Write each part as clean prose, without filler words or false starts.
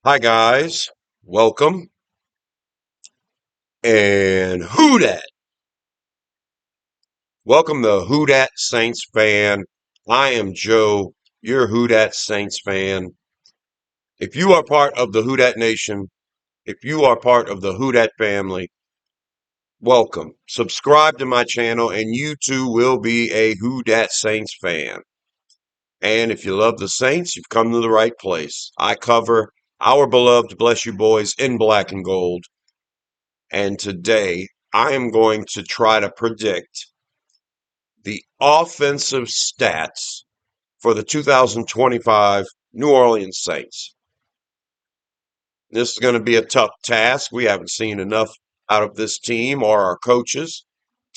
Hi guys, welcome. And who dat? Welcome to Who Dat Saints fan. I am Joe, your Who Dat Saints fan. If you are part of the Who Dat Nation, if you are part of the Who Dat family, welcome. Subscribe to my channel and you too will be a Who Dat Saints fan. And if you love the Saints, you've come to the right place. I cover our beloved Bless You Boys in black and gold. And today I am going to try to predict the offensive stats for the 2025 New Orleans Saints. This is going to be a tough task. We haven't seen enough out of this team or our coaches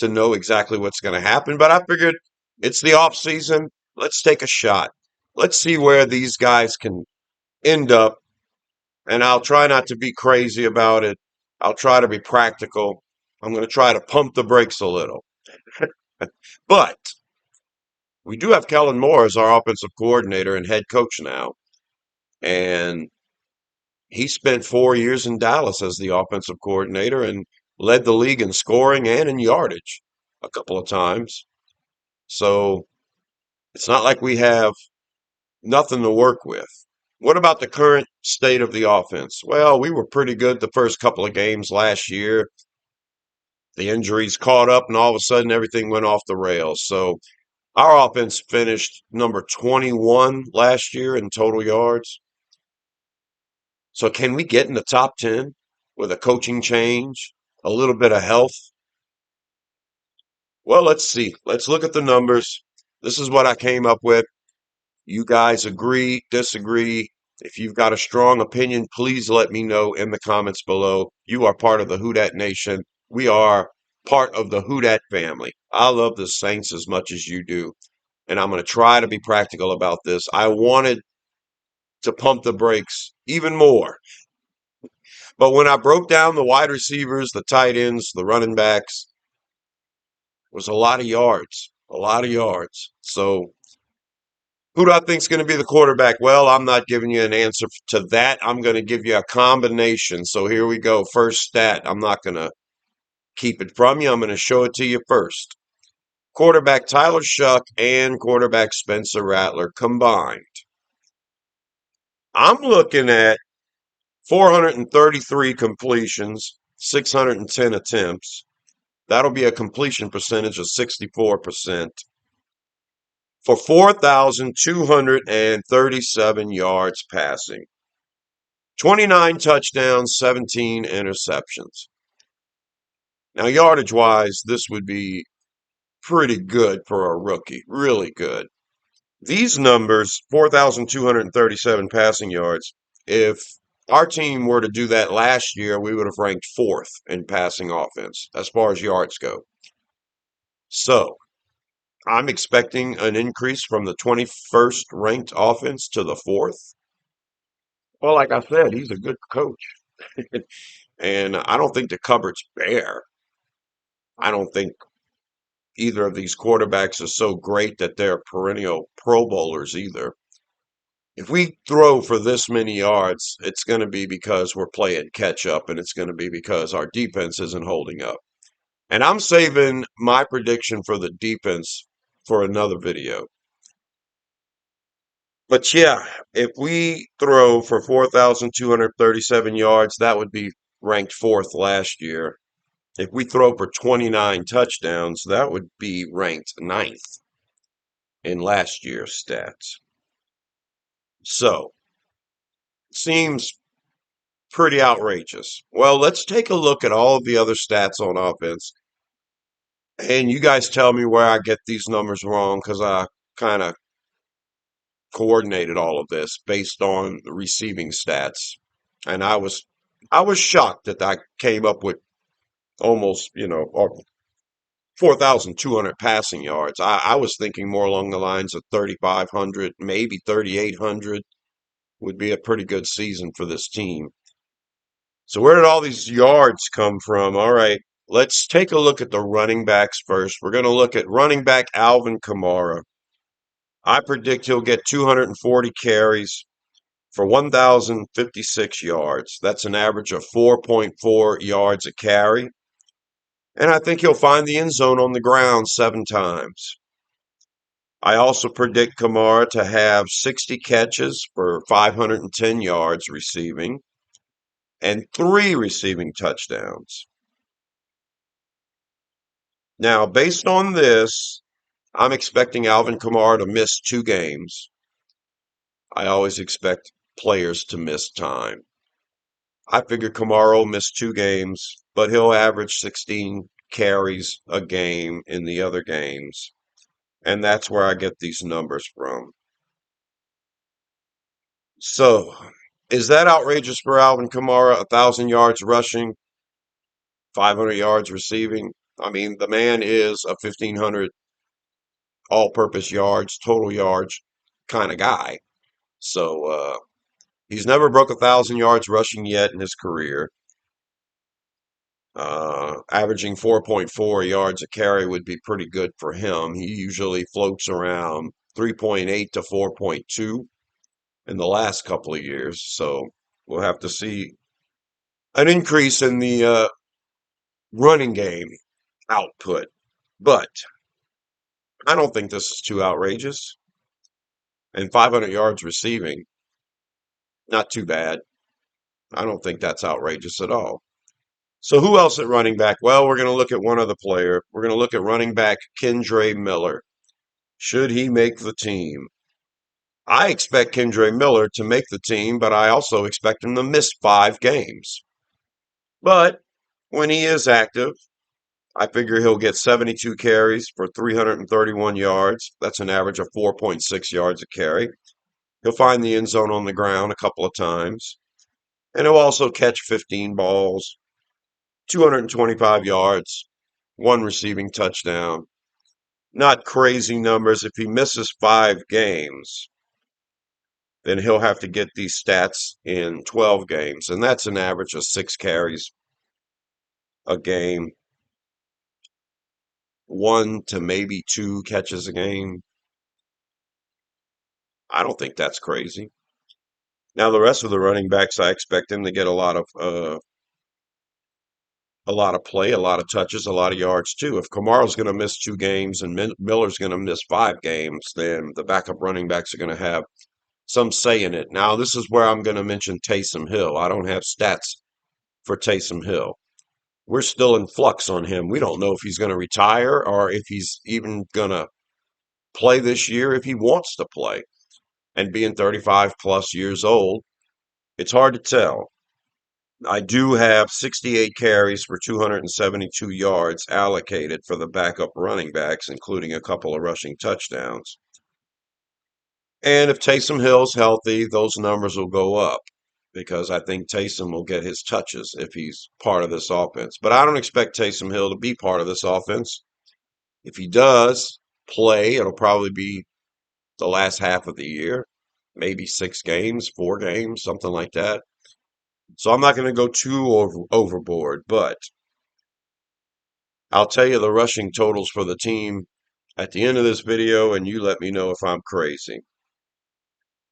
to know exactly what's going to happen, but I figured it's the off season. Let's take a shot. Let's see where these guys can end up, and I'll try not to be crazy about it. I'll try to be practical. I'm going to try to pump the brakes a little. But we do have Kellen Moore as our offensive coordinator and head coach now. And he spent 4 years in Dallas as the offensive coordinator and led the league in scoring and in yardage a couple of times. So it's not like we have nothing to work with. What about the current state of the offense? Well, we were pretty good the first couple of games last year. The injuries caught up, and all of a sudden everything went off the rails. So our offense finished number 21 last year in total yards. So can we get in the top 10 with a coaching change, a little bit of health? Well, let's see. Let's look at the numbers. This is what I came up with. You guys agree, disagree? If you've got a strong opinion, please let me know in the comments below. You are part of the Who Dat Nation. We are part of the Who Dat family. I love the Saints as much as you do, and I'm going to try to be practical about this. I wanted to pump the brakes even more. But when I broke down the wide receivers, the tight ends, the running backs, it was a lot of yards, a lot of yards. So who do I think is going to be the quarterback? Well, I'm not giving you an answer to that. I'm going to give you a combination. So here we go. First stat. I'm not going to keep it from you. I'm going to show it to you first. Quarterback Tyler Shuck and quarterback Spencer Rattler combined. I'm looking at 433 completions, 610 attempts. That'll be a completion percentage of 64% for 4,237 yards passing, 29 touchdowns, 17 interceptions. Now, yardage wise, this would be pretty good for a rookie, really good. These numbers, 4,237 passing yards, if our team were to do that last year, we would have ranked fourth in passing offense as far as yards go. So, I'm expecting an increase from the 21st ranked offense to the fourth. Well, like I said, he's a good coach. And I don't think the cupboard's bare. I don't think either of these quarterbacks is so great that they're perennial Pro Bowlers either. If we throw for this many yards, it's going to be because we're playing catch up, and it's going to be because our defense isn't holding up. And I'm saving my prediction for the defense for another video. But yeah, if we throw for 4,237 yards, that would be ranked fourth last year. If we throw for 29 touchdowns, that would be ranked ninth in last year's stats. So, seems pretty outrageous. Well, let's take a look at all of the other stats on offense. And you guys tell me where I get these numbers wrong, because I kind of coordinated all of this based on the receiving stats. And I was shocked that I came up with almost, 4,200 passing yards. I was thinking more along the lines of 3,500, maybe 3,800 would be a pretty good season for this team. So where did all these yards come from? All right, let's take a look at the running backs first. We're going to look at running back Alvin Kamara. I predict he'll get 240 carries, for 1,056 yards. That's an average of 4.4 yards a carry. And I think he'll find the end zone on the ground 7 times. I also predict Kamara to have 60 catches for 510 yards receiving and 3 receiving touchdowns. Now, based on this, I'm expecting Alvin Kamara to miss 2 games. I always expect players to miss time. I figure Kamara will miss 2 games, but he'll average 16 carries a game in the other games. And that's where I get these numbers from. So, is that outrageous for Alvin Kamara? 1,000 yards rushing, 500 yards receiving. I mean, the man is a 1,500 all-purpose yards, total yards kind of guy. So he's never broke 1,000 yards rushing yet in his career. Averaging 4.4 yards a carry would be pretty good for him. He usually floats around 3.8 to 4.2 in the last couple of years. So we'll have to see an increase in the running game output. But I don't think this is too outrageous. And 500 yards receiving, not too bad. I don't think that's outrageous at all. So who else at running back? Well, we're going to look at one other player. We're going to look at running back Kendre Miller. Should he make the team? I expect Kendre Miller to make the team, but I also expect him to miss 5 games. But when he is active, I figure he'll get 72 carries for 331 yards. That's an average of 4.6 yards a carry. He'll find the end zone on the ground a couple of times. And he'll also catch 15 balls, 225 yards, 1 receiving touchdown. Not crazy numbers. If he misses 5 games, then he'll have to get these stats in 12 games. And that's an average of 6 carries a game, 1 to maybe 2 catches a game. I don't think that's crazy. Now the rest of the running backs, I expect them to get a lot of play, a lot of touches, a lot of yards too. If Kamara's going to miss 2 games and Miller's going to miss 5 games, then the backup running backs are going to have some say in it. Now this is where I'm going to mention Taysom Hill. I don't have stats for Taysom Hill. We're still in flux on him. We don't know if he's going to retire or if he's even going to play this year, if he wants to play. And being 35 plus years old, it's hard to tell. I do have 68 carries for 272 yards allocated for the backup running backs, including a couple of rushing touchdowns. And if Taysom Hill's healthy, those numbers will go up because I think Taysom will get his touches if he's part of this offense. But I don't expect Taysom Hill to be part of this offense. If he does play, it'll probably be the last half of the year, maybe 6 games, 4 games, something like that. So I'm not going to go too overboard, but I'll tell you the rushing totals for the team at the end of this video, and you let me know if I'm crazy.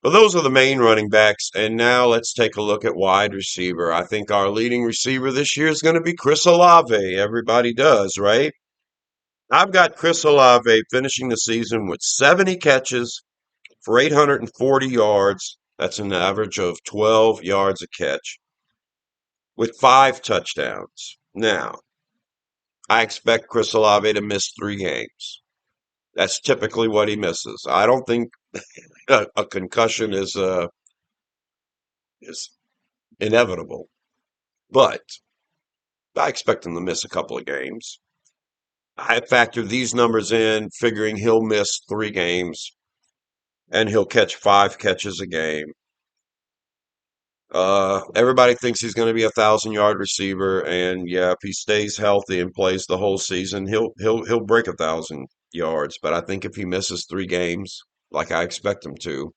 But those are the main running backs, and now let's take a look at wide receiver. I think our leading receiver this year is going to be Chris Olave. Everybody does, right? I've got Chris Olave finishing the season with 70 catches for 840 yards. That's an average of 12 yards a catch with 5 touchdowns. Now, I expect Chris Olave to miss 3 games. That's typically what he misses. I don't think a concussion is inevitable, but I expect him to miss a couple of games. I factor these numbers in, figuring he'll miss 3 games and he'll catch 5 catches a game. Everybody thinks he's going to be 1,000 yard receiver, and yeah, if he stays healthy and plays the whole season, he'll break 1,000 yards. But I think if he misses 3 games, like I expect him to,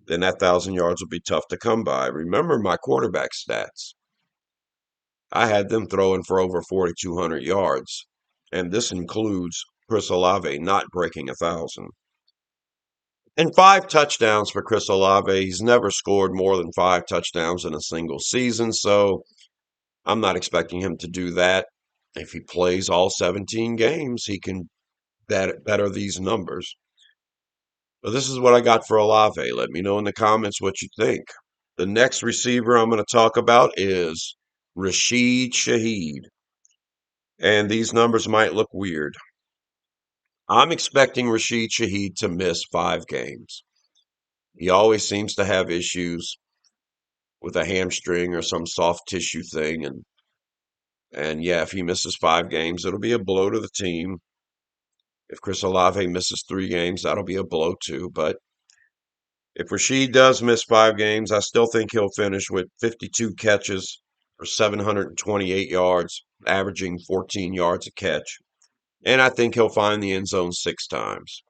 then that 1,000 yards will be tough to come by. Remember my quarterback stats. I had them throwing for over 4,200 yards, and this includes Chris Olave not breaking 1,000. And 5 touchdowns for Chris Olave. He's never scored more than 5 touchdowns in a single season, so I'm not expecting him to do that. If he plays all 17 games, he can better these numbers. But this is what I got for Olave. Let me know in the comments what you think. The next receiver I'm going to talk about is Rashid Shaheed. And these numbers might look weird. I'm expecting Rashid Shaheed to miss 5 games. He always seems to have issues with a hamstring or some soft tissue thing. And yeah, if he misses 5 games, it'll be a blow to the team. If Chris Olave misses 3 games, that'll be a blow too. But if Rashid does miss 5 games, I still think he'll finish with 52 catches for 728 yards, averaging 14 yards a catch. And I think he'll find the end zone 6 times.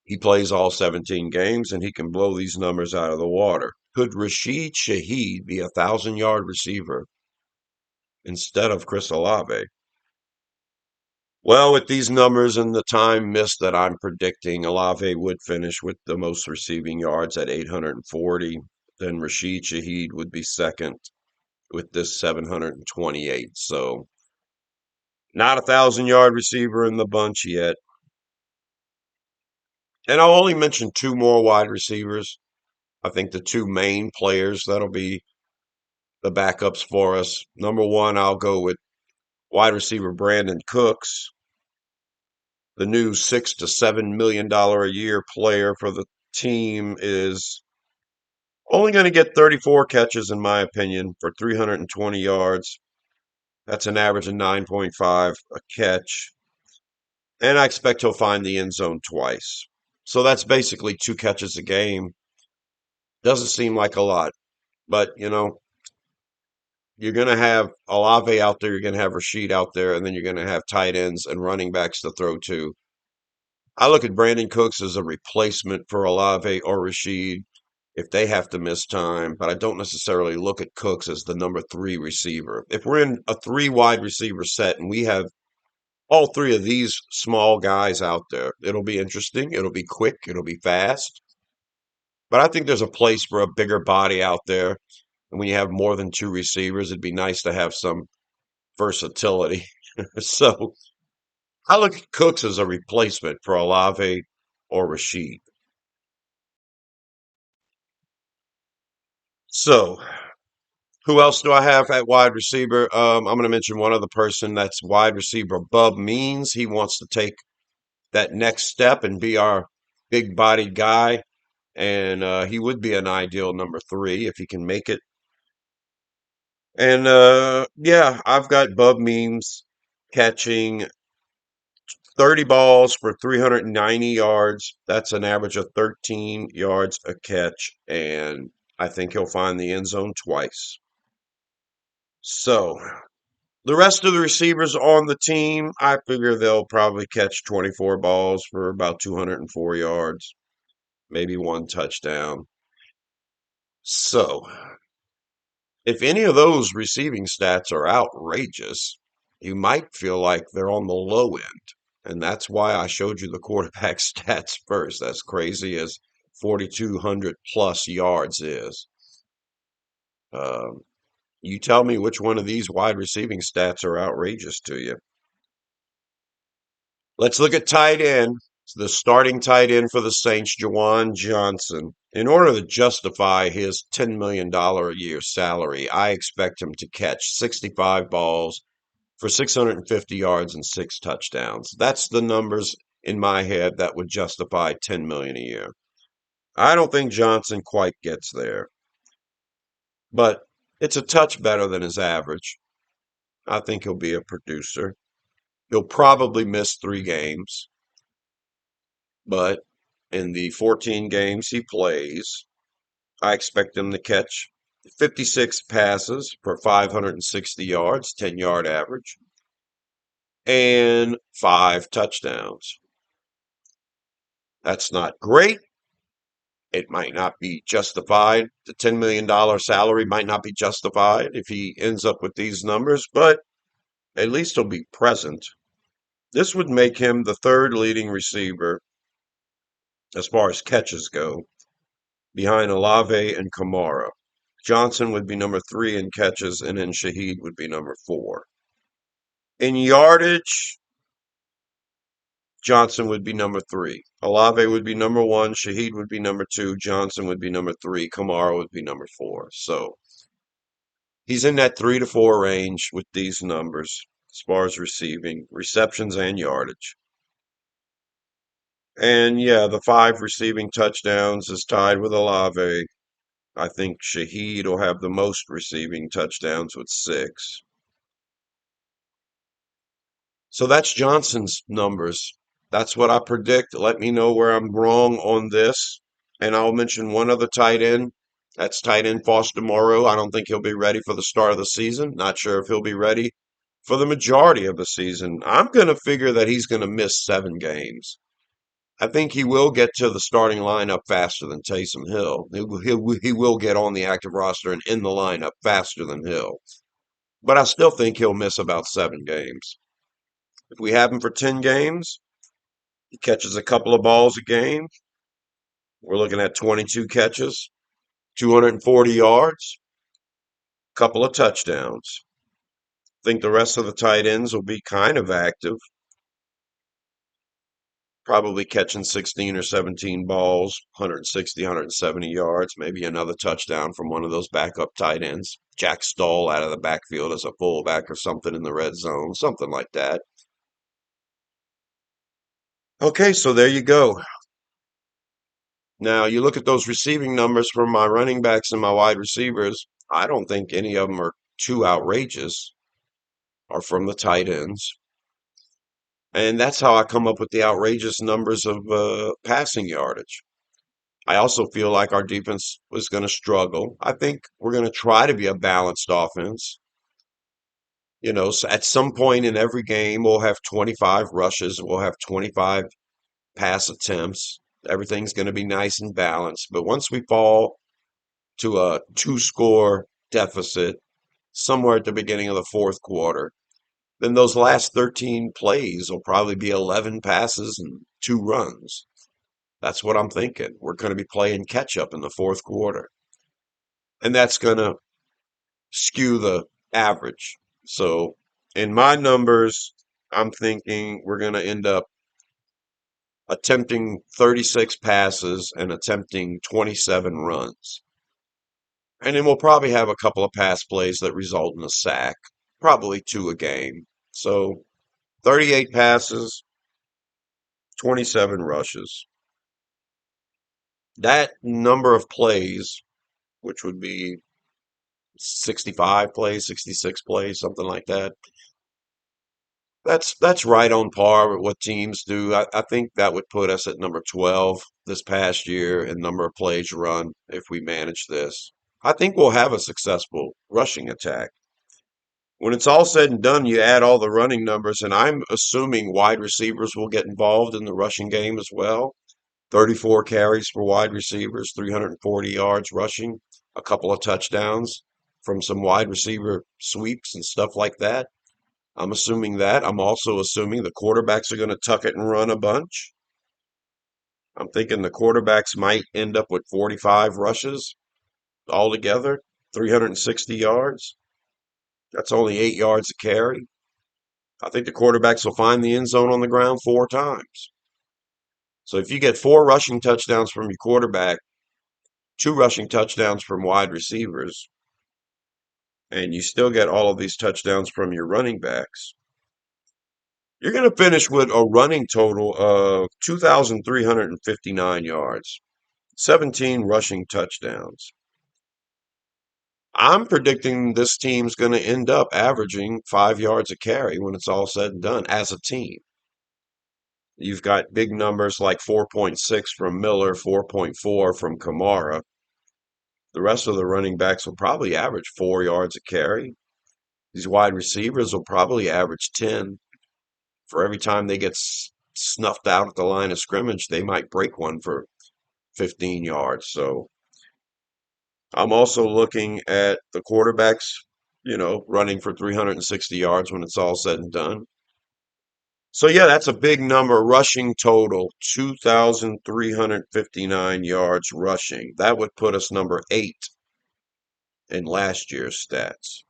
He plays all 17 games and he can blow these numbers out of the water. Could Rashid Shaheed be a 1,000-yard receiver instead of Chris Olave? Well, with these numbers and the time missed that I'm predicting, Olave would finish with the most receiving yards at 840. Then Rashid Shaheed would be second with this 728. So not a 1,000-yard receiver in the bunch yet. And I'll only mention 2 more wide receivers. I think the 2 main players that'll be the backups for us. Number one, I'll go with wide receiver Brandin Cooks, the new $6 to $7 million a year player for the team, is only going to get 34 catches, in my opinion, for 320 yards. That's an average of 9.5 a catch. And I expect he'll find the end zone twice. So that's basically 2 catches a game. Doesn't seem like a lot, but you're going to have Olave out there, you're going to have Rashid out there, and then you're going to have tight ends and running backs to throw to. I look at Brandin Cooks as a replacement for Olave or Rashid if they have to miss time, but I don't necessarily look at Cooks as the number 3 receiver. If we're in a 3 wide receiver set and we have all 3 of these small guys out there, it'll be interesting, it'll be quick, it'll be fast. But I think there's a place for a bigger body out there. And when you have more than 2 receivers, it'd be nice to have some versatility. So I look at Cooks as a replacement for Olave or Rashid. So who else do I have at wide receiver? I'm going to mention one other person. That's wide receiver Bub Means. He wants to take that next step and be our big bodied guy. And he would be an ideal number 3 if he can make it. And yeah, I've got Bub Means catching 30 balls for 390 yards. That's an average of 13 yards a catch. And I think he'll find the end zone twice. So the rest of the receivers on the team, I figure they'll probably catch 24 balls for about 204 yards, maybe 1 touchdown. So if any of those receiving stats are outrageous, you might feel like they're on the low end. And that's why I showed you the quarterback stats first. That's crazy as 4,200 plus yards is. Um, you tell me which one of these wide receiving stats are outrageous to you. Let's look at tight end. The starting tight end for the Saints, Juwan Johnson. In order to justify his $10 million a year salary, I expect him to catch 65 balls for 650 yards and 6 touchdowns. That's the numbers in my head that would justify 10 million a year. I don't think Johnson quite gets there, but it's a touch better than his average. I think he'll be a producer. He'll probably miss 3 games, but in the 14 games he plays, I expect him to catch 56 passes for 560 yards, 10-yard average, and 5 touchdowns. That's not great. It might not be justified. The $10 million salary might not be justified if he ends up with these numbers, but at least he'll be present. This would make him the 3rd leading receiver as far as catches go, behind Olave and Kamara. Johnson would be number 3 in catches, and then Shaheed would be number 4. In yardage, Johnson would be number 3. Olave would be number 1. Shaheed would be number 2. Johnson would be number 3. Kamara would be number 4. So he's in that 3 to 4 range with these numbers as far as receiving, receptions, and yardage. And yeah, the 5 receiving touchdowns is tied with Olave. I think Shaheed will have the most receiving touchdowns with 6. So that's Johnson's numbers. That's what I predict. Let me know where I'm wrong on this. And I'll mention one other tight end. That's tight end Foster Moreau. I don't think he'll be ready for the start of the season. Not sure if he'll be ready for the majority of the season. I'm going to figure that he's going to miss 7 games. I think he will get to the starting lineup faster than Taysom Hill. He will get on the active roster and in the lineup faster than Hill. But I still think he'll miss about 7 games. If we have him for 10 games, he catches a couple of balls a game. We're looking at 22 catches, 240 yards, a couple of touchdowns. I think the rest of the tight ends will be kind of active, probably catching 16 or 17 balls, 160, 170 yards, maybe another touchdown from one of those backup tight ends. Jack Stoll out of the backfield as a fullback or something in the red zone, something like that. Okay, so there you go. Now, you look at those receiving numbers for my running backs and my wide receivers, I don't think any of them are too outrageous, are from the tight ends. And that's how I come up with the outrageous numbers of passing yardage. I also feel like our defense was going to struggle. I think we're going to try to be a balanced offense. You know, so at some point in every game, we'll have 25 rushes, we'll have 25 pass attempts. Everything's going to be nice and balanced. But once we fall to a 2-score deficit somewhere at the beginning of the fourth quarter, then those last 13 plays will probably be 11 passes and 2 runs. That's what I'm thinking. We're going to be playing catch up in the fourth quarter. And that's going to skew the average. So in my numbers, I'm thinking we're going to end up attempting 36 passes and attempting 27 runs. And then we'll probably have a couple of pass plays that result in a sack, probably 2 a game. So 38 passes, 27 rushes. That number of plays, which would be 65 plays, 66 plays, something like that. That's right on par with what teams do. I think that would put us at number 12 this past year in number of plays run if we manage this. I think we'll have a successful rushing attack. When it's all said and done, you add all the running numbers, and I'm assuming wide receivers will get involved in the rushing game as well. 34 carries for wide receivers, 340 yards rushing, a couple of touchdowns from some wide receiver sweeps and stuff like that. I'm assuming that. I'm also assuming the quarterbacks are going to tuck it and run a bunch. I'm thinking the quarterbacks might end up with 45 rushes altogether, 360 yards. That's only 8 yards a carry. I think the quarterbacks will find the end zone on the ground 4 times. So if you get 4 rushing touchdowns from your quarterback, 2 rushing touchdowns from wide receivers, and you still get all of these touchdowns from your running backs, you're going to finish with a running total of 2,359 yards, 17 rushing touchdowns. I'm predicting this team's going to end up averaging 5 yards a carry when it's all said and done as a team. You've got big numbers like 4.6 from Miller, 4.4 from Kamara. The rest of the running backs will probably average 4 yards a carry. These wide receivers will probably average 10. For every time they get snuffed out at the line of scrimmage, they might break one for 15 yards. So I'm also looking at the quarterbacks, running for 360 yards when it's all said and done. So yeah, that's a big number. Rushing total, 2,359 yards rushing. That would put us number 8 in last year's stats.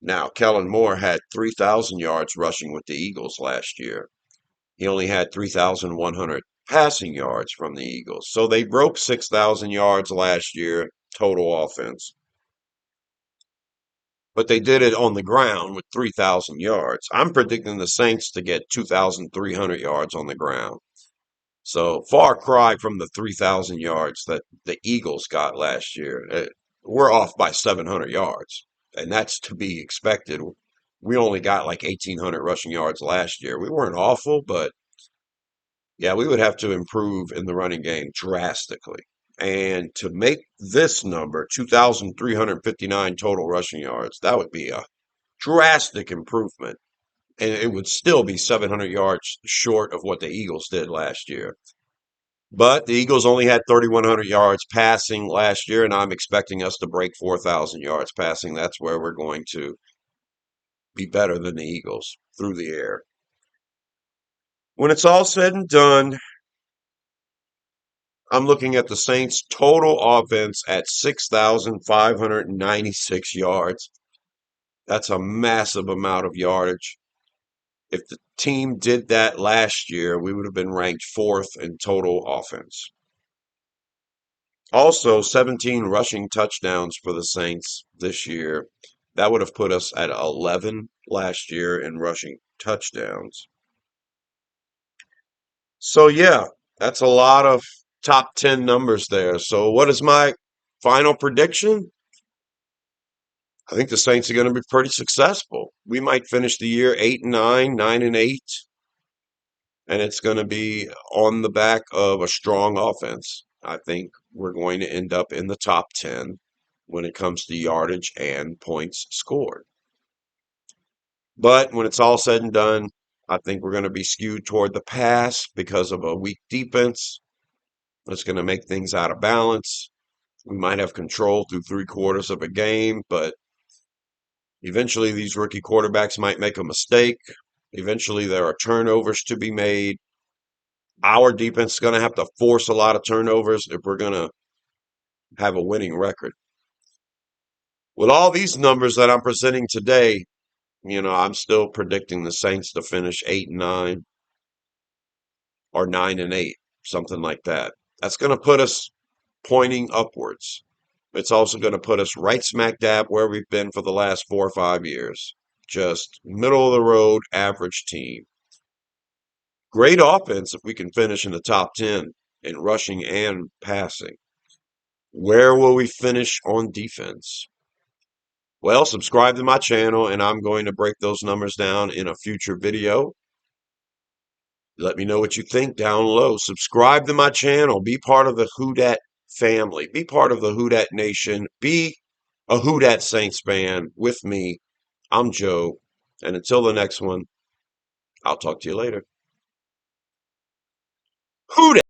Now, Kellen Moore had 3,000 yards rushing with the Eagles last year. He only had 3,100 passing yards from the Eagles. So they broke 6,000 yards last year total offense. But they did it on the ground with 3,000 yards. I'm predicting the Saints to get 2,300 yards on the ground. So far cry from the 3,000 yards that the Eagles got last year. We're off by 700 yards, and that's to be expected. We only got like 1,800 rushing yards last year. We weren't awful, but yeah, we would have to improve in the running game drastically. And to make this number, 2,359 total rushing yards, that would be a drastic improvement. And it would still be 700 yards short of what the Eagles did last year. But the Eagles only had 3,100 yards passing last year, and I'm expecting us to break 4,000 yards passing. That's where we're going to be better than the Eagles through the air. When it's all said and done, I'm looking at the Saints' total offense at 6,596 yards. That's a massive amount of yardage. If the team did that last year, we would have been ranked 4th in total offense. Also, 17 rushing touchdowns for the Saints this year. That would have put us at 11 last year in rushing touchdowns. So, yeah, that's a lot of top 10 numbers there. So, what is my final prediction? I think the Saints are going to be pretty successful. We might finish the year 8-9, 9-8, and it's going to be on the back of a strong offense. I think we're going to end up in the top 10 when it comes to yardage and points scored. But when it's all said and done, I think we're going to be skewed toward the pass because of a weak defense. That's going to make things out of balance. We might have control through 3/4 of a game, but eventually these rookie quarterbacks might make a mistake. Eventually there are turnovers to be made. Our defense is going to have to force a lot of turnovers if we're going to have a winning record. With all these numbers that I'm presenting today, I'm still predicting the Saints to finish 8-9 or 9-8, something like that. That's going to put us pointing upwards. It's also going to put us right smack dab where we've been for the last 4 or 5 years. Just middle of the road, average team. Great offense if we can finish in the top 10 in rushing and passing. Where will we finish on defense? Well, subscribe to my channel, and I'm going to break those numbers down in a future video. Let me know what you think down below. Subscribe to my channel. Be part of the Who Dat family. Be part of the Who Dat Nation. Be a Who Dat Saints fan with me. I'm Joe. And until the next one, I'll talk to you later. Who Dat?